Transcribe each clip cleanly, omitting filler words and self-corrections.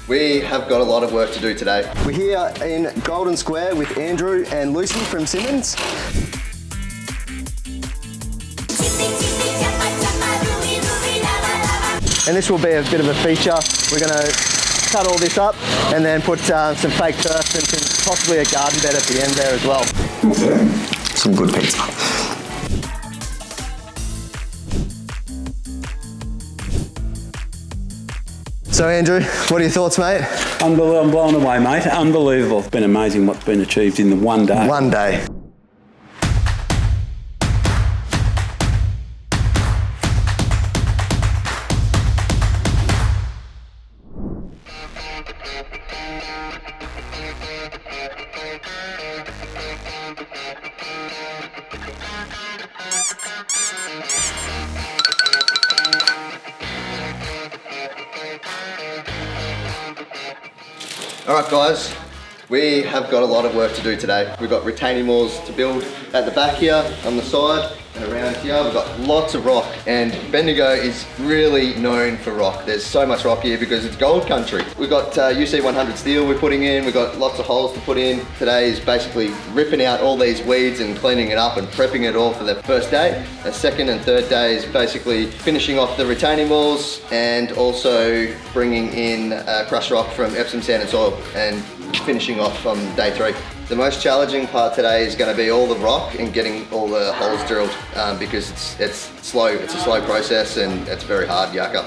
We have got a lot of work to do today. We're here in Golden Square with Andrew and Lucy from Simmons. And this will be a bit of a feature. We're going to cut all this up and then put some fake turf and possibly a garden bed at the end there as well. Some good pizza. So Andrew, what are your thoughts, mate? Unbelievable, I'm blown away, mate. Unbelievable. It's been amazing what's been achieved in the one day. One day. Alright guys, we have got a lot of work to do today. We've got retaining walls to build at the back here, on the side, and around here. We've got lots of rock, and Bendigo is really known for rock. There's so much rock here because it's gold country. We've got UC 100 steel we're putting in, we've got lots of holes to put in. Today is basically ripping out all these weeds and cleaning it up and prepping it all for the first day. The second and third day is basically finishing off the retaining walls and also bringing in crushed rock from Epsom sand and soil and finishing off on day 3. The most challenging part today is going to be all the rock and getting all the holes drilled because it's slow. It's a slow process and it's very hard yakka.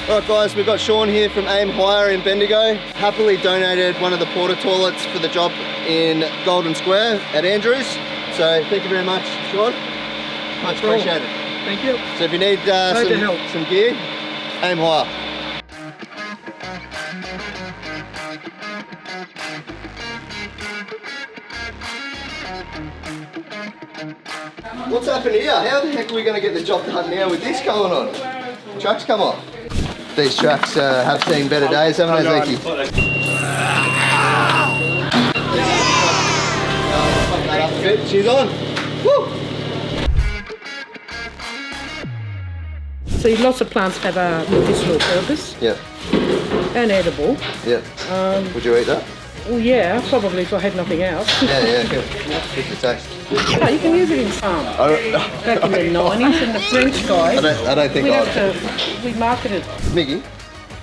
Alright guys, we've got Sean here from Aim Hire in Bendigo. Happily donated one of the porta toilets for the job in Golden Square at Andrews. So thank you very much, Sean. Much appreciated. Thank you. So if you need some gear, Aim Hire. What's happening here? How the heck are we going to get the job done now with this going on? Trucks come off. These trucks have seen better days, haven't they, Zeki? She's on. Woo! See, lots of plants have a medicinal purpose. Yeah. And edible. Yeah. Would you eat that? Well, yeah, probably if I had nothing else. Yeah, good. Good to taste. Yeah, you can use it in farm. Back in the 90s, and the French guys. I don't think we marketed. Miggy,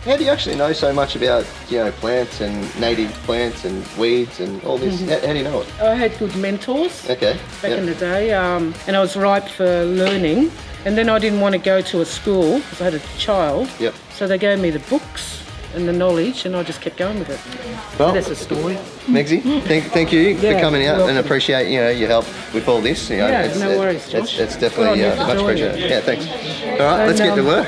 how do you actually know so much about, plants and native plants and weeds and all this? How do you know it? I had good mentors. Okay. Back in the day, and I was ripe for learning. And then I didn't want to go to a school because I had a child. Yep. So they gave me the books and the knowledge, and I just kept going with it. Well, so that's a story. Migsy, thank you for coming out and appreciate your help with all this. No worries, Josh. It's definitely much appreciated. Yeah, thanks. All right, let's get to work.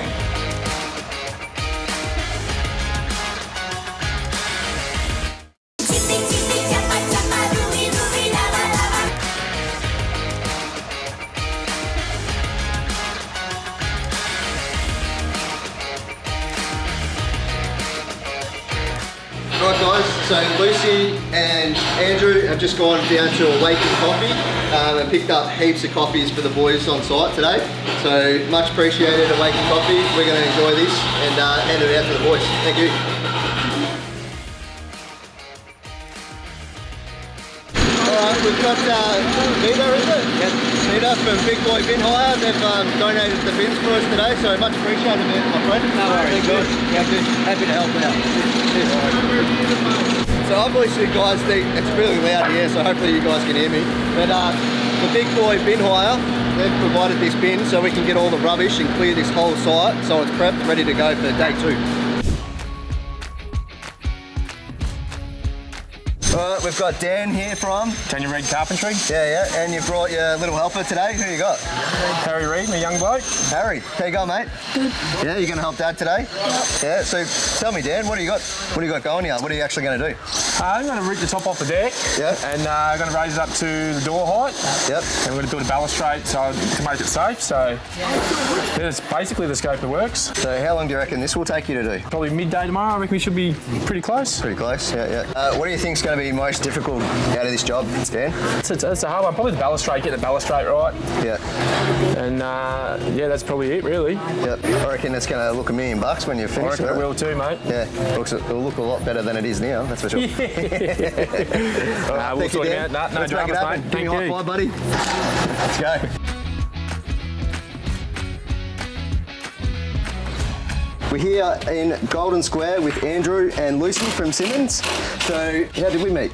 Right guys, so Lucy and Andrew have just gone down to Awaken Coffee and picked up heaps of coffees for the boys on site today. So much appreciated, Awaken Coffee. We're going to enjoy this and hand it out to the boys. Thank you. Alright, we've got Vita, is it? Yep. Vita from Big Boy Bin Hire. They've donated the bins for us today, so much appreciated, my friend. No worries. Good. Yeah, good. Happy to help out. So obviously guys, it's really loud here, so hopefully you guys can hear me. But the Big Boy Bin Hire, they've provided this bin so we can get all the rubbish and clear this whole site so it's prepped, ready to go for day 2. Alright, we've got Dan here from Tanya Reid Carpentry. Yeah, and you've brought your little helper today. Who you got? Harry Reid, my young bloke. Harry, how you going, mate? Good. Yeah, you're going to help Dad today? Yeah, so tell me, Dan, what do you got going here? What are you actually going to do? I'm going to rip the top off the deck. Yeah. And I'm going to raise it up to the door height. Yep. And we're going to build a balustrade to make it safe. So that's basically the scope of works. So how long do you reckon this will take you to do? Probably midday tomorrow. I reckon we should be pretty close. Pretty close, yeah. What do you think is going to be be most difficult out of this job, Dan? It's a hard one. Probably the balustrade, get the balustrade right. Yeah. And yeah, that's probably it, really. Yep. I reckon it's going to look $1 million when you're I finished. reckon it will too, mate. Yeah, it'll look a lot better than it is now, that's for sure. We'll Thank you, sort it Dan. out. No Let's make it dramas, happen. mate. Give me a high five, buddy. Let's go. We're here in Golden Square with Andrew and Lucy from Simmons. So, how did we meet?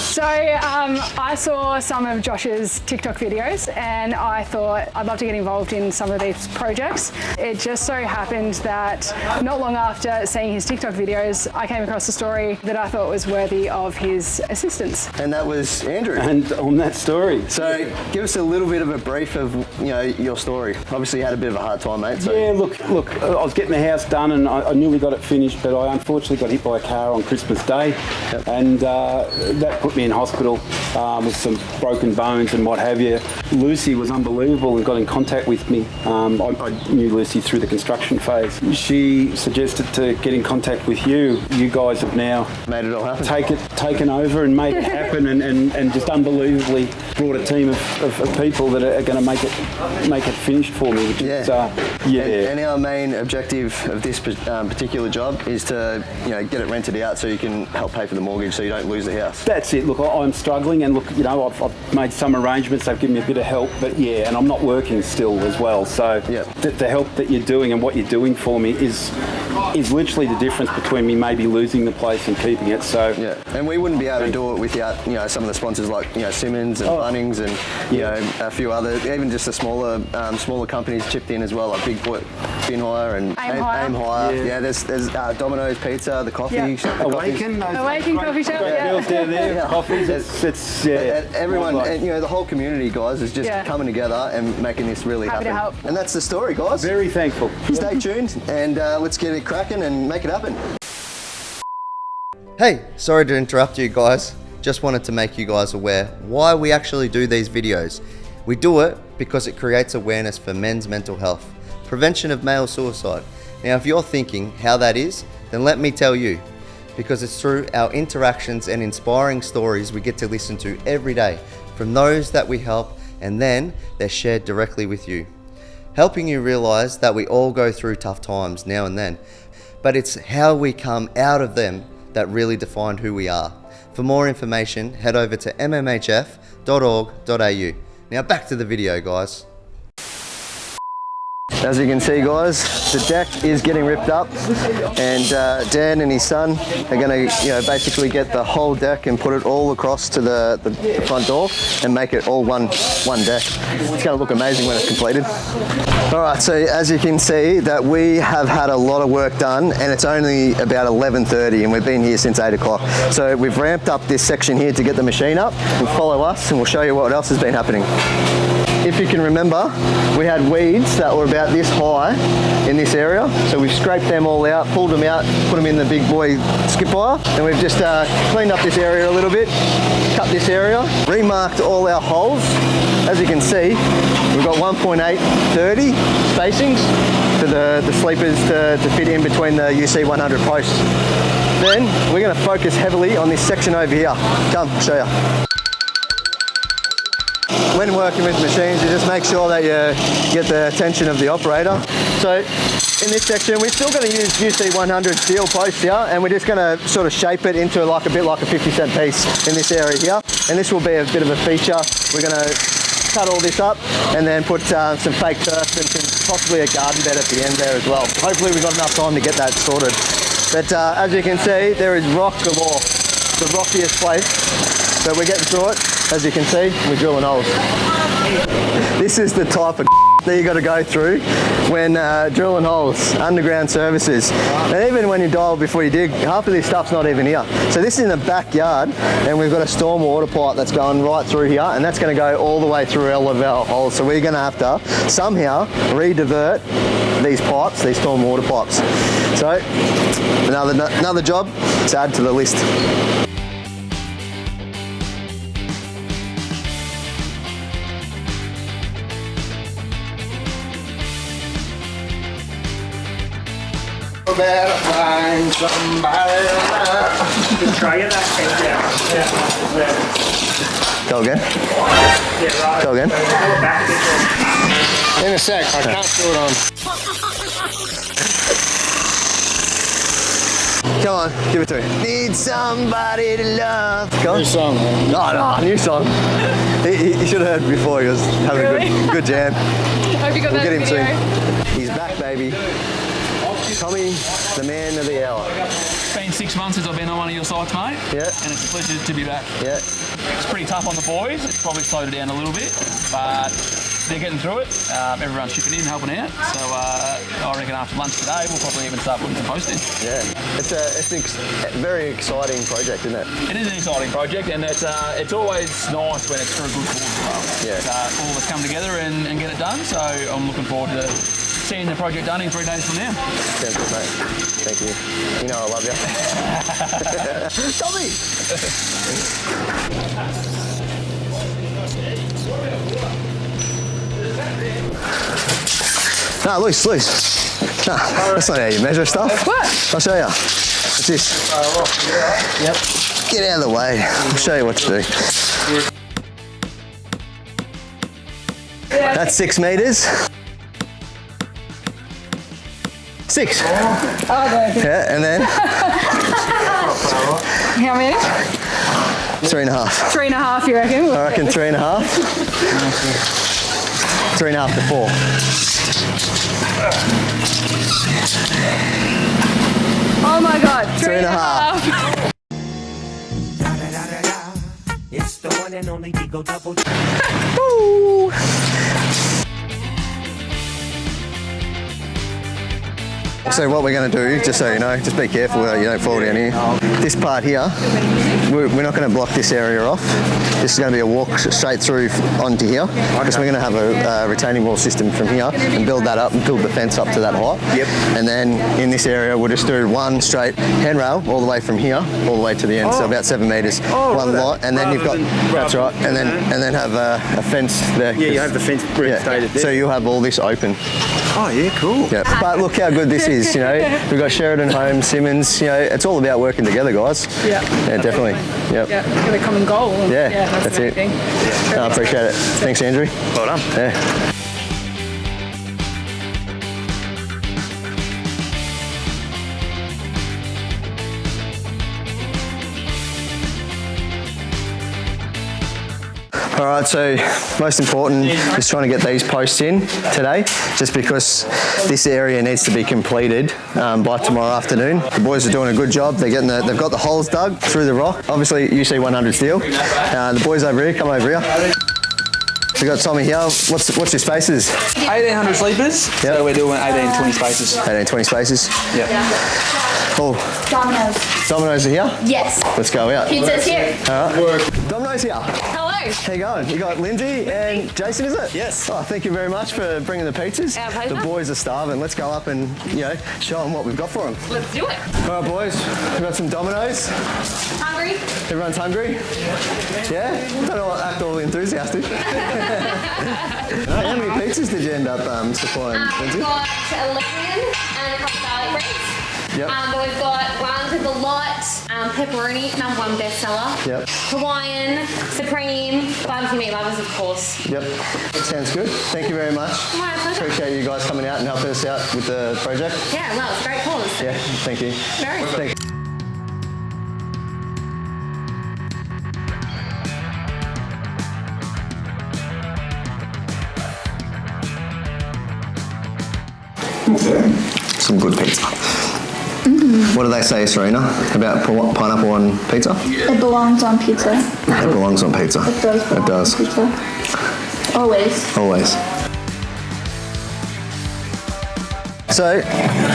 So I saw some of Josh's TikTok videos and I thought I'd love to get involved in some of these projects. It just so happened that not long after seeing his TikTok videos, I came across a story that I thought was worthy of his assistance. And that was Andrew. And on that story. So, give us a little bit of a brief of your story. Obviously, you had a bit of a hard time, mate. So. Yeah, look, I was getting the house done and I nearly got it finished, but I unfortunately got hit by a car on Christmas Day. Yep. And that put me in hospital with some broken bones and what have you. Lucy was unbelievable and got in contact with me. I knew Lucy through the construction phase. She suggested to get in contact with you. You guys have now Made it all happen. taken over and made it happen and just unbelievably brought a team of people that are going to make it finished for me. Which is, And our main objective of this particular job is to get it rented out so you can help pay for the mortgage so you don't lose the house. That's it. Look, I'm struggling, and look, I've made some arrangements. They've given me a bit of help, but and I'm not working still as well. So the help that you're doing and what you're doing for me is literally the difference between me maybe losing the place and keeping it. So and we wouldn't be able to do it without some of the sponsors like Simmons and Bunnings and a few other, even just the smaller companies chipped in as well, like Bigfoot, Bin Hire and Aim Hire. Yeah, there's Domino's Pizza, the coffee. Awaken Coffee shop. girls down there, coffees. Everyone, and the whole community, guys, is just coming together and making this really Happy to happen. help. And that's the story, guys. Very thankful. Stay tuned and let's get it cracking and make it happen. Hey, sorry to interrupt you guys. Just wanted to make you guys aware why we actually do these videos. We do it because it creates awareness for men's mental health, prevention of male suicide. Now, if you're thinking how that is, then let me tell you, because it's through our interactions and inspiring stories we get to listen to every day from those that we help, and then they're shared directly with you, helping you realize that we all go through tough times now and then, but it's how we come out of them that really define who we are. For more information, head over to mmhf.org.au. Now back to the video, guys. As you can see, guys, the deck is getting ripped up, and Dan and his son are going to, basically get the whole deck and put it all across to the front door and make it all one deck. It's going to look amazing when it's completed. All right, so as you can see, that we have had a lot of work done, and it's only about 11:30, and we've been here since 8 o'clock. So we've ramped up this section here to get the machine up. And follow us, and we'll show you what else has been happening. If you can remember, we had weeds that were about this high in this area. So we've scraped them all out, pulled them out, put them in the big boy skip wire. And we've just cleaned up this area a little bit, cut this area, remarked all our holes. As you can see, we've got 1.830 spacings for the sleepers to fit in between the UC 100 posts. Then we're going to focus heavily on this section over here. Come, I'll show you. When working with machines, you just make sure that you get the attention of the operator. So in this section, we're still going to use UC 100 steel posts here, and we're just going to sort of shape it into a bit like a 50-cent piece in this area here. And this will be a bit of a feature. We're going to cut all this up and then put some fake turf and possibly a garden bed at the end there as well. Hopefully we've got enough time to get that sorted. But as you can see, there is rock galore. The rockiest place. But we're getting through it. As you can see, we're drilling holes. This is the type of that you got to go through when drilling holes, underground services. And even when you dial before you dig, half of this stuff's not even here. So this is in the backyard, and we've got a storm water pipe that's going right through here, and that's going to go all the way through all of our holes. So we're going to have to somehow re-divert these pipes, these storm water pipes. So another job to add to the list. Better find somebody to love. Try it that Go again. Go again. In a sec, I can't do it on. Come on, give it to me. Need somebody to love. Go on. New song, man. No, new song. He should have heard before. He was having a good jam. Hope you got We'll that get him video. soon. He's back, baby. Tommy, the man of the hour. It's been 6 months since I've been on one of your sites, mate. Yeah. And it's a pleasure to be back. Yeah. It's pretty tough on the boys. It's probably slowed it down a little bit, but they're getting through it. Everyone's chipping in, helping out. So I reckon after lunch today, we'll probably even start putting some posts in. Yeah. It's a very exciting project, isn't it? It is an exciting project, and it's always nice when it's for a good cause as well. Yeah. All of us come together and get it done. So I'm looking forward to seeing the project done in 3 days from now. Sounds good, mate. Thank you. You know I love you. Tommy! Nah, loose. Nah, that's not how you measure stuff. What? I'll show you. What's this? Yep. Get out of the way. I'll show you what to do. That's 6 meters. 6. Yeah, and then How many? 3.5. 3.5, you reckon? I reckon 3.5. 3.5 to 4. Oh my God, 3.5. It's the one and only Digo Double. Woo! So what we're going to do, just so you know, just be careful that you don't fall down here. This part here, we're not going to block this area off. This is going to be a walk straight through onto here, because we're going to have a retaining wall system from here and build that up and build the fence up to that height. Yep. And then in this area, we'll just do one straight handrail all the way from here, all the way to the end, so about 7 meters. One lot, and then you've got, that's right, and then have a fence there. Yeah, you have the fence reinstated there. So you'll have all this open. Oh, yeah, cool. Yeah. But look how good this is, you know. We've got Sheridan Home, Simmons, you know, it's all about working together, guys. Yeah. Yeah, definitely. Yep. Yeah, got a common goal. Yeah, that's that's the main it. thing. No, I appreciate it. Thanks, Andrew. Well done. Yeah. All right, so most important is trying to get these posts in today, just because this area needs to be completed by tomorrow afternoon. The boys are doing a good job. They've got the holes dug through the rock. Obviously, you see 100 steel. The boys over here, come over here. We got Tommy here. What's your spaces? 1,800 sleepers. Yep. So we're doing 18, 20 spaces. 18, 20 spaces. Yeah. Cool. Domino's. Domino's are here? Yes. Let's go out. Pizza's here. All right. Domino's here. Hello. How you going? You got Lindsay and Jason, is it? Yes. Oh, thank you very much for bringing the pizzas. Our pleasure. The boys are starving. Let's go up and, you know, show them what we've got for them. Let's do it. All right, boys. We've got some Domino's. Hungry? Everyone's hungry? Yeah? Don't know what act all enthusiastic. How many pizzas did you end up supplying, Lindsay? We've got a lemon and a couple of garlic breads. Yep. But we've got ones with a lot, pepperoni, #1 bestseller. Yep. Hawaiian, supreme, barbecue meat lovers, of course. Yep. Sounds good. Thank you very much. My pleasure. Appreciate you guys coming out and helping us out with the project. Yeah, well, it's a great cause. Yeah, thank you. Very. Thanks. Some good pizza. What do they say, Serena, about pineapple on pizza? It belongs on pizza. It belongs on pizza. It does belong It does. on pizza. Always. Always. So,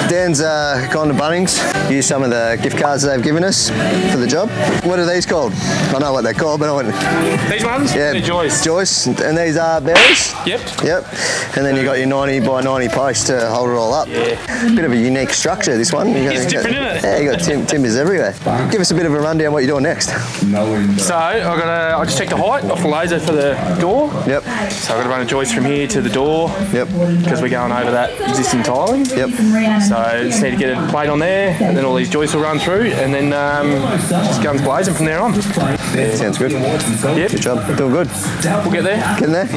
Dan's gone to Bunnings, used some of the gift cards they've given us for the job. What are these called? I know what they're called, but I want... These ones? Yeah, They're Joyce. Joyce, and these are berries? Yep. Yep. And then you got your 90 by 90 post to hold it all up. Yeah. Bit of a unique structure, this one. It's different, isn't it? Yeah, you got timbers everywhere. Give us a bit of a rundown what you're doing next. So I just checked the height off the laser for the door. Yep. So I've got to run a joist from here to the door. Yep. Because we're going over that existing tiling. Yep. So just need to get a plate on there, and then all these joists will run through, and then just guns blazing from there on. Yeah, sounds good. Yep. Good job. Doing good. We'll get there. Getting there.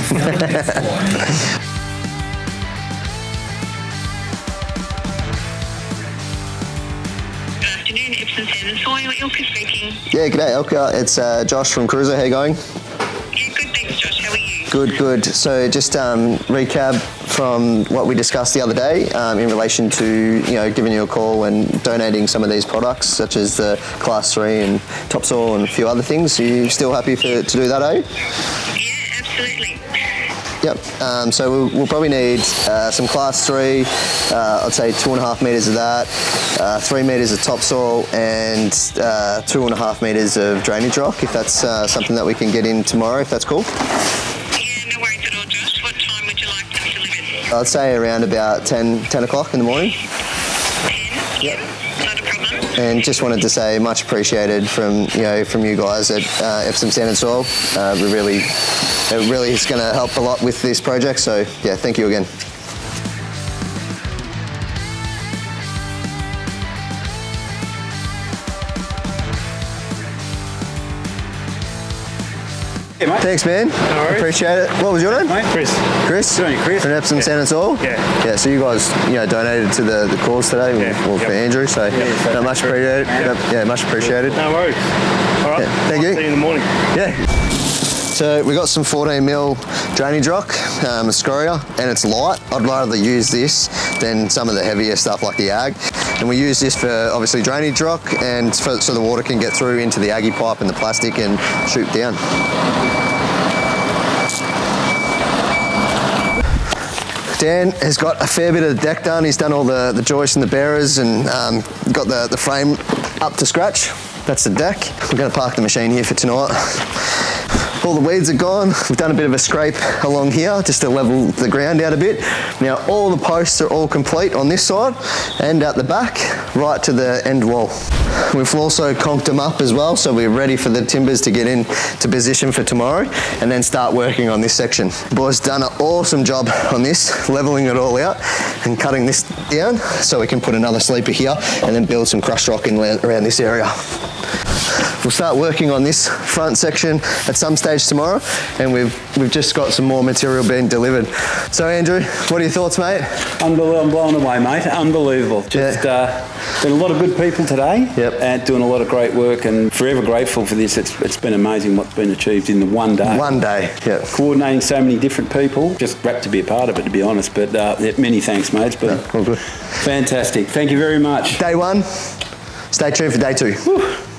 Yeah, g'day Elka. It's Josh from Kruzer. How you going? Yeah, good, thanks, Josh. How are you? Good, good. So just recap from what we discussed the other day in relation to giving you a call and donating some of these products, such as the Class 3 and topsoil and a few other things. Are you still happy to do that, eh? Yeah, absolutely. Yep. So we'll probably need some Class 3, I'd say 2.5 metres of that, 3 metres of topsoil, and 2.5 metres of drainage rock, if that's something that we can get in tomorrow, if that's cool. Yeah, no worries at all, Josh. What time would you like them delivered? I'd say around about 10 o'clock in the morning. 10? Yep. Not a problem. And just wanted to say much appreciated from you guys at Epsom Sand and Soil. It really is going to help a lot with this project. So yeah, thank you again. Yeah, mate. Thanks, man. No worries. Appreciate it. What was your name? Mate, Chris. Chris? Chris. From Epsom Sand and Soil? Yeah. Yeah, so you guys, donated to the cause today for Andrew, so much appreciated. Yeah, much appreciated. No worries. All right. Yeah, thank you. See you in the morning. Yeah. So we got some 14mm drainage rock, scoria, and it's light. I'd rather use this than some of the heavier stuff like the ag. And we use this for obviously drainage rock and so the water can get through into the aggie pipe and the plastic and shoot down. Dan has got a fair bit of the deck done. He's done all the joists and the bearers and got the frame up to scratch. That's the deck. We're going to park the machine here for tonight. All the weeds are gone. We've done a bit of a scrape along here just to level the ground out a bit. Now all the posts are all complete on this side and out the back, right to the end wall. We've also conked them up as well, so we're ready for the timbers to get into position for tomorrow and then start working on this section. The boys done an awesome job on this, leveling it all out and cutting this down so we can put another sleeper here and then build some crushed rock in around this area. We'll start working on this front section at some stage tomorrow, and we've just got some more material being delivered. So Andrew, what are your thoughts, mate? Unbelievable, I'm blown away, mate. Unbelievable. Just been a lot of good people today. Yep. And doing a lot of great work, and forever grateful for this. It's been amazing what's been achieved in the one day. One day, yeah. Coordinating so many different people. Just wrapped to be a part of it, to be honest. But many thanks, mates. But all good. Fantastic. Thank you very much. Day one. Stay tuned for day 2. Whew.